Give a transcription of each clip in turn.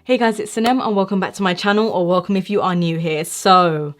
Hey guys, it's Sinem and welcome back to my channel, or welcome if you are new here. So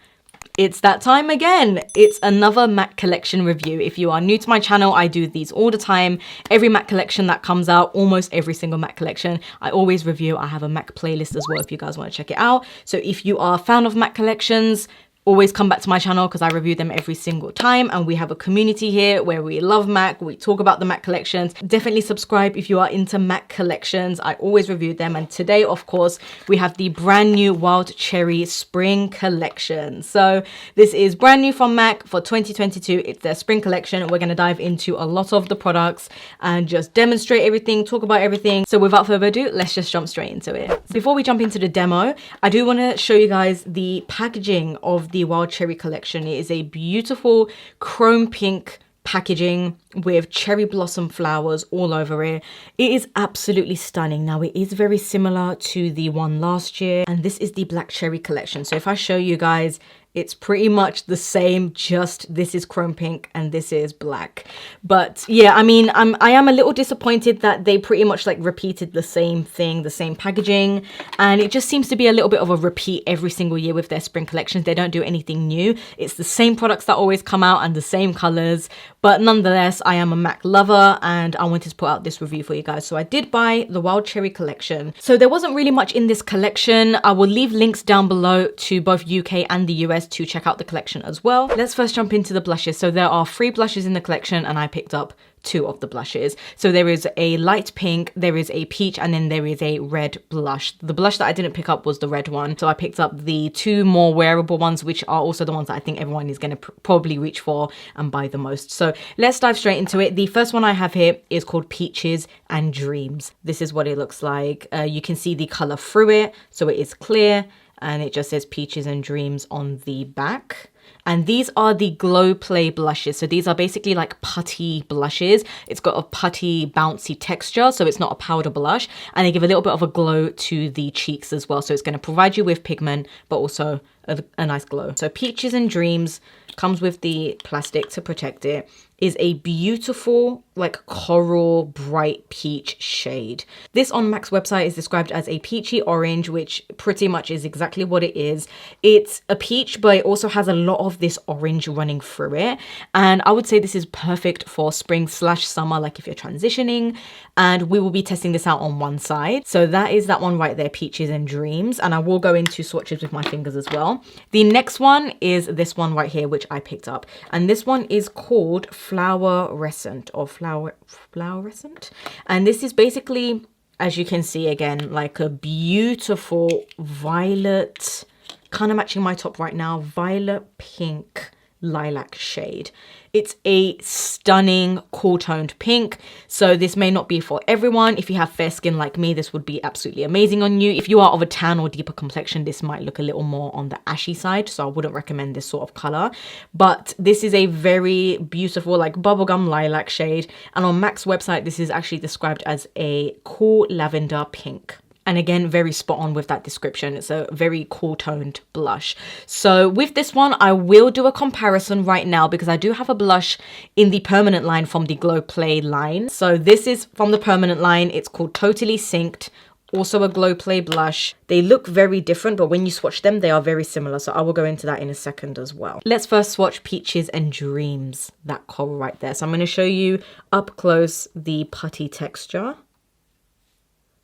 it's that time again. It's another MAC collection review. If you are new to my channel, I do these all the time. Every MAC collection that comes out, almost every single MAC collection, I always review. I have a MAC playlist as well if you guys want to check it out. So if you are a fan of MAC collections, always come back to my channel because I review them every single time, and we have a community here where we love MAC, we talk about the MAC collections. Definitely subscribe if you are into MAC collections. I always review them, and today, of course, we have the brand new Wild Cherry Spring Collection. So this is brand new from MAC for 2022. It's their spring collection. We're going to dive into a lot of the products and just demonstrate everything, talk about everything. So without further ado, let's just jump straight into it. Before we jump into the demo, I do want to show you guys the packaging of the Wild Cherry collection. It is a beautiful chrome pink packaging with cherry blossom flowers all over it. It is absolutely stunning. Now, it is very similar to the one last year, and this is the Black Cherry collection. So if I show you guys, it's pretty much the same, just this is chrome pink and this is black. But yeah, I mean, I am a little disappointed that they pretty much like repeated the same thing, the same packaging, and it just seems to be a little bit of a repeat every single year with their spring collections. They don't do anything new. It's the same products that always come out and the same colors, but nonetheless, I am a MAC lover and I wanted to put out this review for you guys. So I did buy the Wild Cherry collection. So there wasn't really much in this collection. I will leave links down below to both UK and the US to check out the collection as well. Let's first jump into the blushes. So there are 3 blushes in the collection and I picked up 2 of the blushes. So there is a light pink, there is a peach, and then there is a red blush. The blush that I didn't pick up was the red one. So I picked up the 2 more wearable ones, which are also the ones that I think everyone is going to probably reach for and buy the most. So let's dive straight into it. The first one I have here is called Peaches and Dreams. This is what it looks like. You can see the color through it. So it is clear and it just says Peaches and Dreams on the back. And these are the Glow Play blushes. So these are basically like putty blushes. It's got a putty bouncy texture, so it's not a powder blush. And they give a little bit of a glow to the cheeks as well. So it's going to provide you with pigment, but also a nice glow. So Peaches and Dreams comes with the plastic to protect it. Is a beautiful like coral bright peach shade. This on MAC's website is described as a peachy orange, which pretty much is exactly what it is. It's a peach, but it also has a lot of this orange running through it. And I would say this is perfect for spring/summer, like if you're transitioning. And we will be testing this out on one side. So that is that one right there, Peaches and Dreams. And I will go into swatches with my fingers as well. The next one is this one right here, which I picked up. And this one is called Flowerescent or Flowerescent. And this is basically, as you can see again, like a beautiful violet, kind of matching my top right now, violet pink lilac shade. It's a stunning cool toned pink. So this may not be for everyone. If you have fair skin like me, this would be absolutely amazing on you. If you are of a tan or deeper complexion, this might look a little more on the ashy side. So I wouldn't recommend this sort of color. But this is a very beautiful like bubblegum lilac shade. And on MAC's website, this is actually described as a cool lavender pink. And again, very spot on with that description. It's a very cool toned blush. So with this one, I will do a comparison right now because I do have a blush in the permanent line from the Glow Play line. So this is from the permanent line. It's called Totally Synced. Also a Glow Play blush. They look very different, but when you swatch them, they are very similar. So I will go into that in a second as well. Let's first swatch Peaches and Dreams, that coral right there. So I'm going to show you up close the putty texture.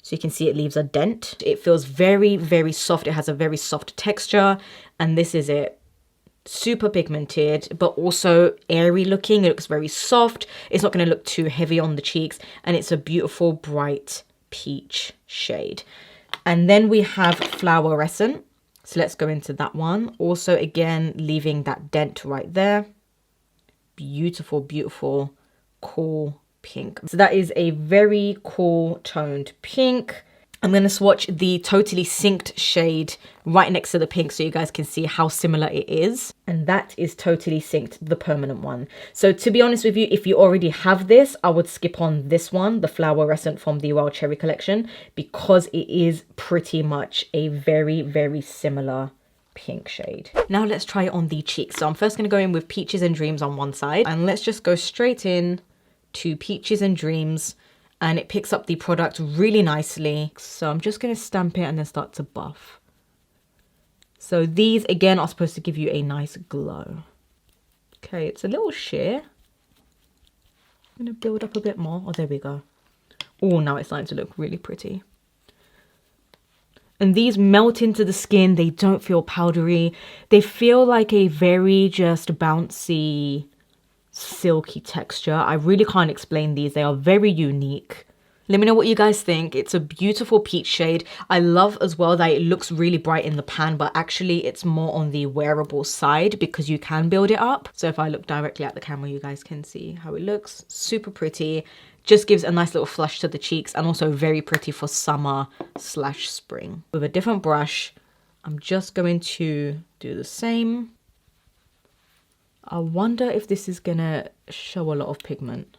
So you can see it leaves a dent. It feels very, very soft. It has a very soft texture. And this is it. Super pigmented, but also airy looking. It looks very soft. It's not going to look too heavy on the cheeks. And it's a beautiful, bright peach shade. And then we have Flowerescent. So let's go into that one. Also, again, leaving that dent right there. Beautiful, beautiful, cool pink. So that is a very cool toned pink. I'm going to swatch the Totally Synced shade right next to the pink so you guys can see how similar it is. And that is Totally Synced, the permanent one. So to be honest with you, if you already have this, I would skip on this one, the Flowerescent from the Wild Cherry collection, because it is pretty much a very, very similar pink shade. Now let's try it on the cheeks. So I'm first going to go in with Peaches and Dreams on one side, and let's just go straight in to Peaches and Dreams and it picks up the product really nicely. So I'm just going to stamp it and then start to buff. So these again are supposed to give you a nice glow. Okay, it's a little sheer. I'm going to build up a bit more. Oh, there we go. Oh, now it's starting to look really pretty. And these melt into the skin. They don't feel powdery. They feel like a very just bouncy, silky texture. I really can't explain these. They are very unique. Let me know what you guys think. It's a beautiful peach shade. I love as well that it looks really bright in the pan, but actually it's more on the wearable side because you can build it up. So if I look directly at the camera, you guys can see how it looks. Super pretty. Just gives a nice little flush to the cheeks, and also very pretty for summer / spring. With a different brush, I'm just going to do the same. I wonder if this is gonna show a lot of pigment.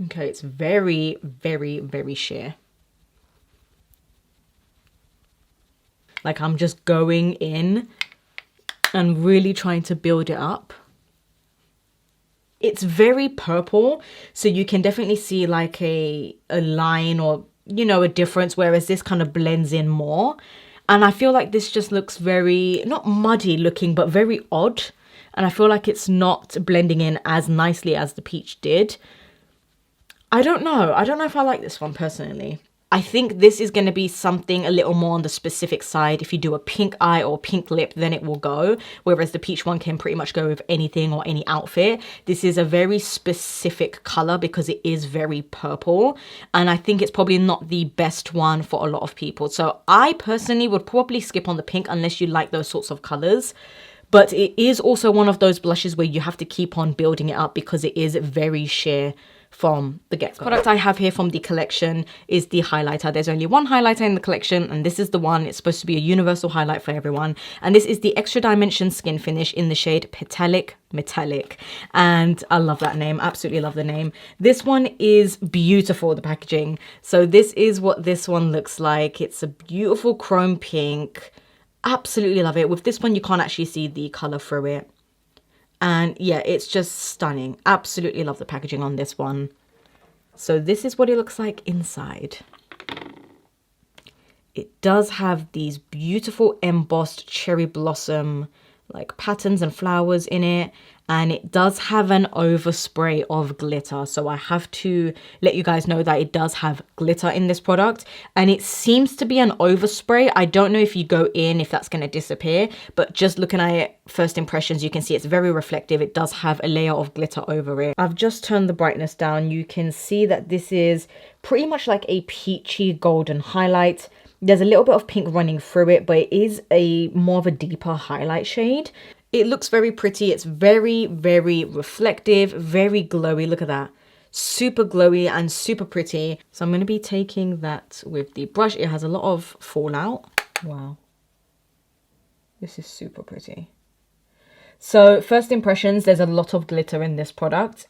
Okay, it's very, very, very sheer. Like I'm just going in and really trying to build it up. It's very purple, so you can definitely see like a line or, you know, a difference, whereas this kind of blends in more. And I feel like this just looks very, not muddy looking, but very odd. And I feel like it's not blending in as nicely as the peach did. I don't know if I like this one personally. I think this is going to be something a little more on the specific side. If you do a pink eye or pink lip, then it will go. Whereas the peach one can pretty much go with anything or any outfit. This is a very specific color because it is very purple. And I think it's probably not the best one for a lot of people. So I personally would probably skip on the pink unless you like those sorts of colors. But it is also one of those blushes where you have to keep on building it up because it is very sheer from the get-go. The product I have here from the collection is the highlighter. There's only one highlighter in the collection, and this is the one. It's supposed to be a universal highlight for everyone. And this is the Extra Dimension Skinfinish in the shade Petallic Metallic. And I love that name. Absolutely love the name. This one is beautiful, the packaging. So this is what this one looks like. It's a beautiful chrome pink. Absolutely love it. With this one, you can't actually see the color through it. And yeah, it's just stunning. Absolutely love the packaging on this one. So this is what it looks like inside. It does have these beautiful embossed cherry blossom like patterns and flowers in it. And it does have an overspray of glitter. So I have to let you guys know that it does have glitter in this product. And it seems to be an overspray. I don't know if you go in, if that's going to disappear. But just looking at it, first impressions, you can see it's very reflective. It does have a layer of glitter over it. I've just turned the brightness down. You can see that this is pretty much like a peachy golden highlight. There's a little bit of pink running through it, but it is a more of a deeper highlight shade. It looks very pretty. It's very, very reflective, very glowy. Look at that. Super glowy and super pretty. So I'm going to be taking that with the brush. It has a lot of fallout. Wow. This is super pretty. So first impressions, there's a lot of glitter in this product.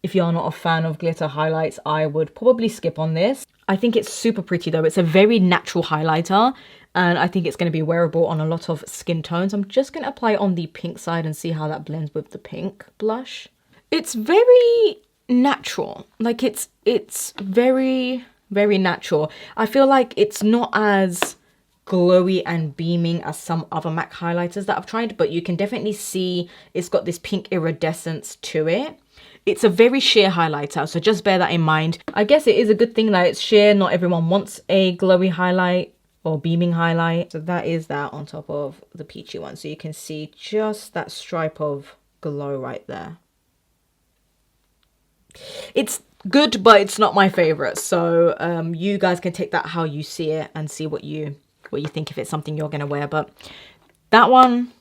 If you're not a fan of glitter highlights, I would probably skip on this. I think it's super pretty though. It's a very natural highlighter. And I think it's going to be wearable on a lot of skin tones. I'm just going to apply it on the pink side and see how that blends with the pink blush. It's very natural. Like it's very, very natural. I feel like it's not as glowy and beaming as some other MAC highlighters that I've tried, but you can definitely see it's got this pink iridescence to it. It's a very sheer highlighter, so just bear that in mind. I guess it is a good thing that it's sheer. Not everyone wants a glowy highlight or beaming highlight. So that is that on top of the peachy one. So you can see just that stripe of glow right there. It's good, but it's not my favorite. So you guys can take that how you see it and see what you think if it's something you're going to wear. But that one,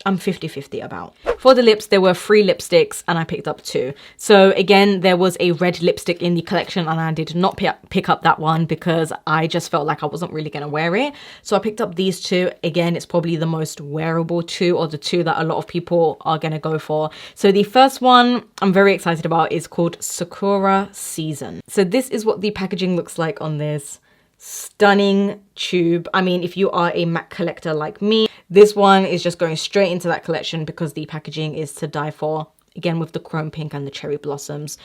I'm 50-50 about. For the lips, there were 3 lipsticks and I picked up 2. So again, there was a red lipstick in the collection and I did not pick up that one because I just felt like I wasn't really going to wear it. So I picked up these 2. Again, it's probably the most wearable 2, or the 2 that a lot of people are going to go for. So the first one I'm very excited about is called Sakura Season. So this is what the packaging looks like on this. stunning tube. I mean, if you are a MAC collector like me, this one is just going straight into that collection because the packaging is to die for. Again, with the chrome pink and the cherry blossoms,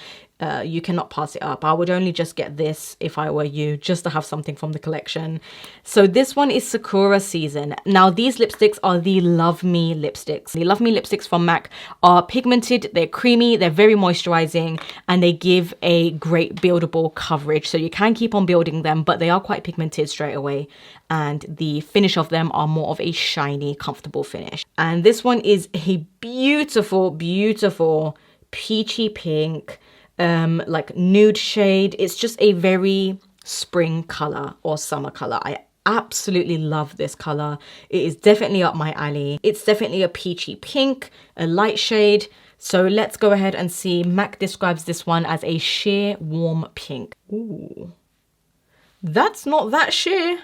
you cannot pass it up. I would only just get this if I were you, just to have something from the collection. So this one is Sakura Season. Now these lipsticks are the Love Me lipsticks. The Love Me lipsticks from MAC are pigmented, they're creamy, they're very moisturizing, and they give a great buildable coverage. So you can keep on building them, but they are quite pigmented straight away. And the finish of them are more of a shiny, comfortable finish. And this one is a beautiful, beautiful peachy pink, like nude shade. It's just a very spring color or summer color. I absolutely love this color. It is definitely up my alley. It's definitely a peachy pink, a light shade. So let's go ahead and see. MAC describes this one as a sheer warm pink. Ooh, that's not that sheer.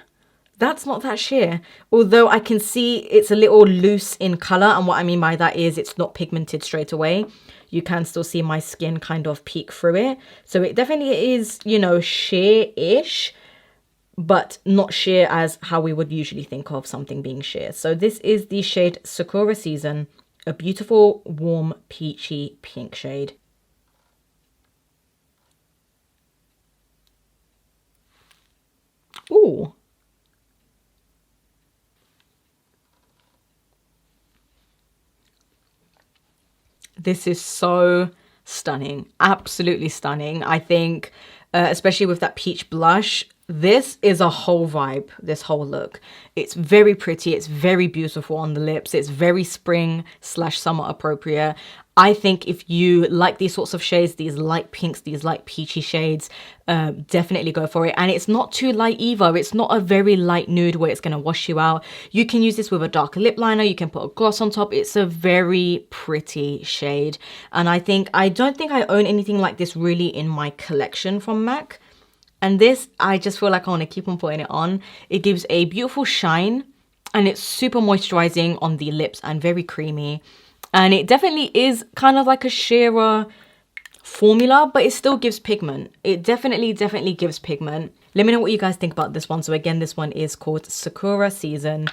That's not that sheer. Although I can see it's a little loose in color. And what I mean by that is it's not pigmented straight away. You can still see my skin kind of peek through it. So it definitely is, you know, sheer-ish, but not sheer as how we would usually think of something being sheer. So this is the shade Sakura Season, a beautiful, warm, peachy pink shade. Ooh. This is so stunning, absolutely stunning. I think, especially with that peach blush, this is a whole vibe, this whole look. It's very pretty, it's very beautiful on the lips, it's very spring/summer appropriate. I think if you like these sorts of shades, these light pinks, these light peachy shades, definitely go for it. And it's not too light either. It's not a very light nude where it's going to wash you out. You can use this with a darker lip liner. You can put a gloss on top. It's a very pretty shade. And I don't think I own anything like this really in my collection from MAC. And this, I just feel like I want to keep on putting it on. It gives a beautiful shine and it's super moisturizing on the lips and very creamy. And it definitely is kind of like a sheerer formula, but it still gives pigment. It definitely gives pigment. Let me know what you guys think about this one. So again, this one is called Sakura Season.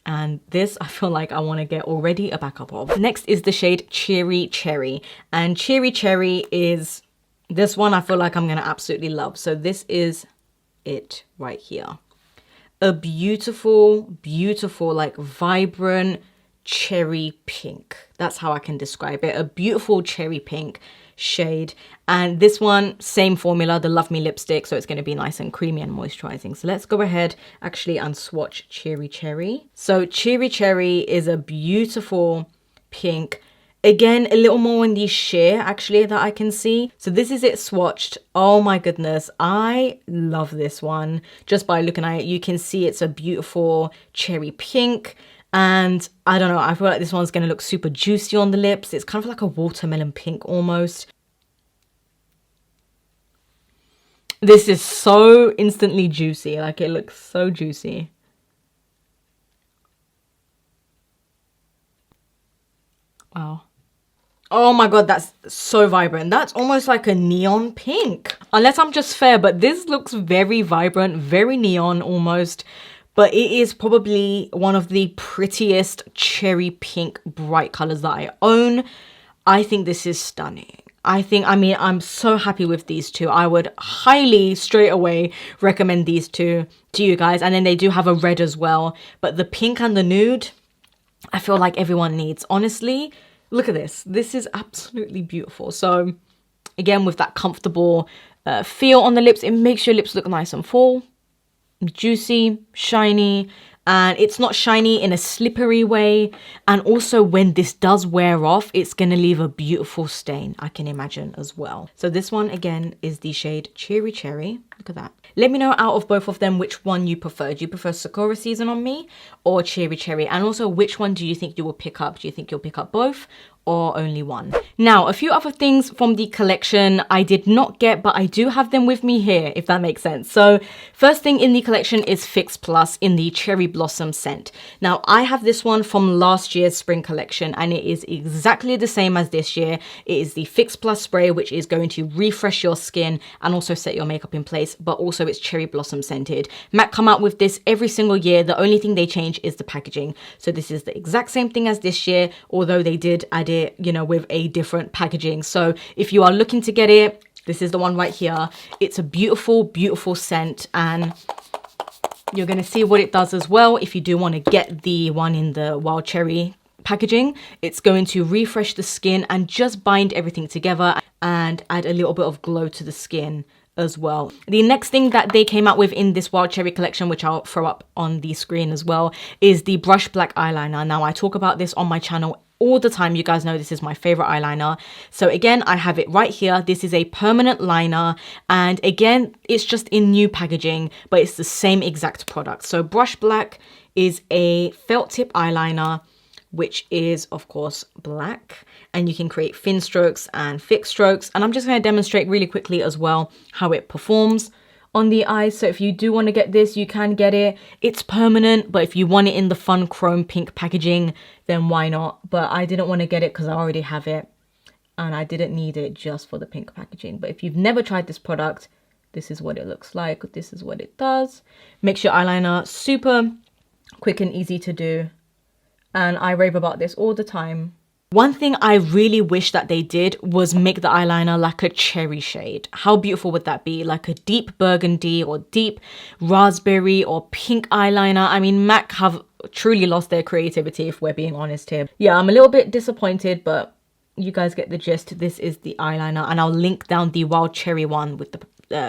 And this, I feel like I want to get already a backup of. Next is the shade Cheery Cherry. And Cheery Cherry is this one I feel like I'm going to absolutely love. So this is it right here. A beautiful, beautiful, like vibrant cherry pink. That's how I can describe it. A beautiful cherry pink shade. And this one, same formula, the Love Me lipstick. So it's going to be nice and creamy and moisturizing. So let's go ahead actually and swatch Cheery Cherry. So Cheery Cherry is a beautiful pink. Again, a little more in the sheer actually that I can see. So this is it swatched. Oh my goodness. I love this one. Just by looking at it, you can see it's a beautiful cherry pink. And I don't know, I feel like this one's going to look super juicy on the lips. It's kind of like a watermelon pink almost. This is so instantly juicy. Like it looks so juicy. Wow. Oh my god, that's so vibrant. That's almost like a neon pink. Unless I'm just fair, but this looks very vibrant, very neon almost. But it is probably one of the prettiest cherry pink bright colors that I own. I think this is stunning. I'm so happy with these two. I would highly straight away recommend these two to you guys. And then they do have a red as well. But the pink and the nude, I feel like everyone needs. Honestly, look at this. This is absolutely beautiful. So again, with that comfortable feel on the lips, it makes your lips look nice and full. Juicy, shiny, and it's not shiny in a slippery way. And also when this does wear off, it's going to leave a beautiful stain, I can imagine as well. So this one again is the shade Cheery Cherry. Look at that. Let me know out of both of them which one you prefer. Do you prefer Sakura Season on me or Cheery Cherry? And also which one do you think you will pick up? Do you think you'll pick up both or only one? Now, a few other things from the collection I did not get, but I do have them with me here, if that makes sense. So first thing in the collection is Fix Plus in the Cherry Blossom scent. Now, I have this one from last year's spring collection and it is exactly the same as this year. It is the Fix Plus spray, which is going to refresh your skin and also set your makeup in place. base, but also it's cherry blossom scented. MAC come out with this every single year. The only thing they change is the packaging. So this is the exact same thing as this year, although they did add it, you know, with a different packaging. So if you are looking to get it, this is the one right here. It's a beautiful, beautiful scent, and you're going to see what it does as well. If you do want to get the one in the wild cherry packaging, it's going to refresh the skin and just bind everything together and add a little bit of glow to the skin as well. The next thing that they came out with in this wild cherry collection, which I'll throw up on the screen as well, is the Brushblack eyeliner. Now I talk about this on my channel all the time. You guys know this is my favorite eyeliner. So again, I have it right here. This is a permanent liner, and again, it's just in new packaging, but it's the same exact product. So Brushblack is a felt tip eyeliner, which is of course black, and you can create thin strokes and thick strokes. And I'm just going to demonstrate really quickly as well how it performs on the eyes. So if you do want to get this, you can get it. It's permanent, but if you want it in the fun chrome pink packaging, then why not? But I didn't want to get it because I already have it, and I didn't need it just for the pink packaging. But if you've never tried this product, this is what it looks like. This is what it does. Makes your eyeliner super quick and easy to do. And I rave about this all the time. One thing I really wish that they did was make the eyeliner like a cherry shade. How beautiful would that be? Like a deep burgundy or deep raspberry or pink eyeliner. I mean, MAC have truly lost their creativity, if we're being honest here. Yeah, I'm a little bit disappointed, but you guys get the gist. This is the eyeliner, and I'll link down the wild cherry one with the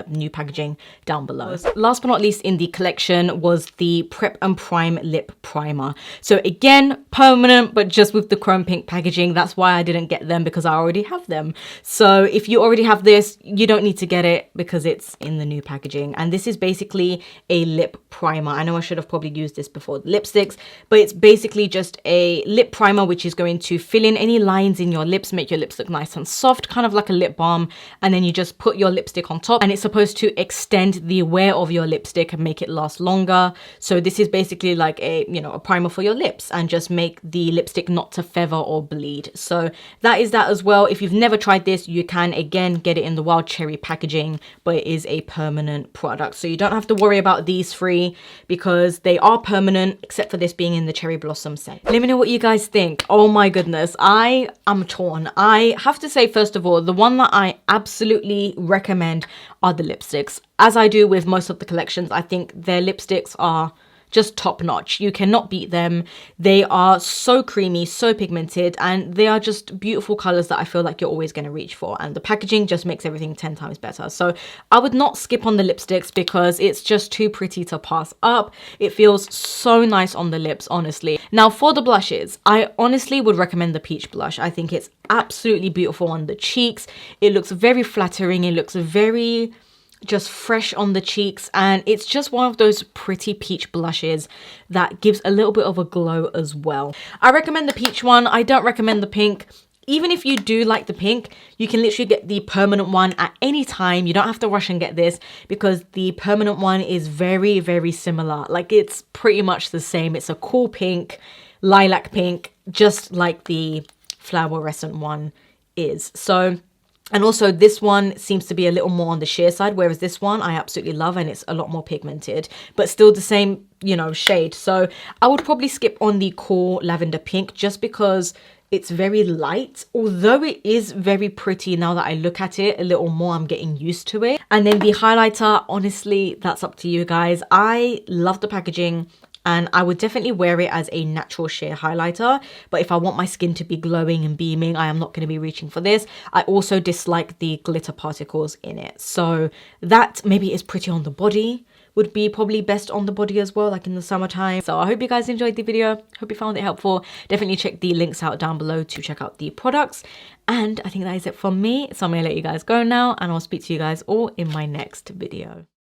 new packaging down below. Last but not least in the collection was the Prep and Prime Lip Primer. So again, permanent, but just with the chrome pink packaging. That's why I didn't get them, because I already have them. So if you already have this, you don't need to get it because it's in the new packaging. And this is basically a lip primer. I know I should have probably used this before the lipsticks, but it's basically just a lip primer which is going to fill in any lines in your lips, make your lips look nice and soft, kind of like a lip balm. And then you just put your lipstick on top, and it's supposed to extend the wear of your lipstick and make it last longer. So this is basically like a, you know, a primer for your lips, and just make the lipstick not to feather or bleed. So that is that as well. If you've never tried this, you can again get it in the wild cherry packaging, but it is a permanent product. So you don't have to worry about these three because they are permanent, except for this being in the cherry blossom scent. Let me know what you guys think. Oh my goodness, I am torn. I have to say, first of all, the one that I absolutely recommend are the lipsticks. As I do with most of the collections, I think their lipsticks are just top notch. You cannot beat them. They are so creamy, so pigmented, and they are just beautiful colors that I feel like you're always going to reach for. And the packaging just makes everything 10 times better. So I would not skip on the lipsticks because it's just too pretty to pass up. It feels so nice on the lips, honestly. Now for the blushes, I honestly would recommend the peach blush. I think it's absolutely beautiful on the cheeks. It looks very flattering. It looks very just fresh on the cheeks, and it's just one of those pretty peach blushes that gives a little bit of a glow as well. I recommend the peach one. I don't recommend the pink. Even if you do like the pink, you can literally get the permanent one at any time. You don't have to rush and get this because the permanent one is very, very similar. Like, it's pretty much the same. It's a cool pink, lilac pink, just like the Flowerescent one is. So, and also this one seems to be a little more on the sheer side, whereas this one I absolutely love, and it's a lot more pigmented, but still the same, you know, shade. So I would probably skip on the cool lavender pink just because it's very light, although it is very pretty. Now that I look at it a little more, I'm getting used to it. And then the highlighter, honestly, that's up to you guys. I love the packaging, and I would definitely wear it as a natural sheer highlighter. But if I want my skin to be glowing and beaming, I am not going to be reaching for this. I also dislike the glitter particles in it. So that maybe is pretty on the body, would be probably best on the body as well, like in the summertime. So I hope you guys enjoyed the video. Hope you found it helpful. Definitely check the links out down below to check out the products. And I think that is it from me. So I'm going to let you guys go now, and I'll speak to you guys all in my next video.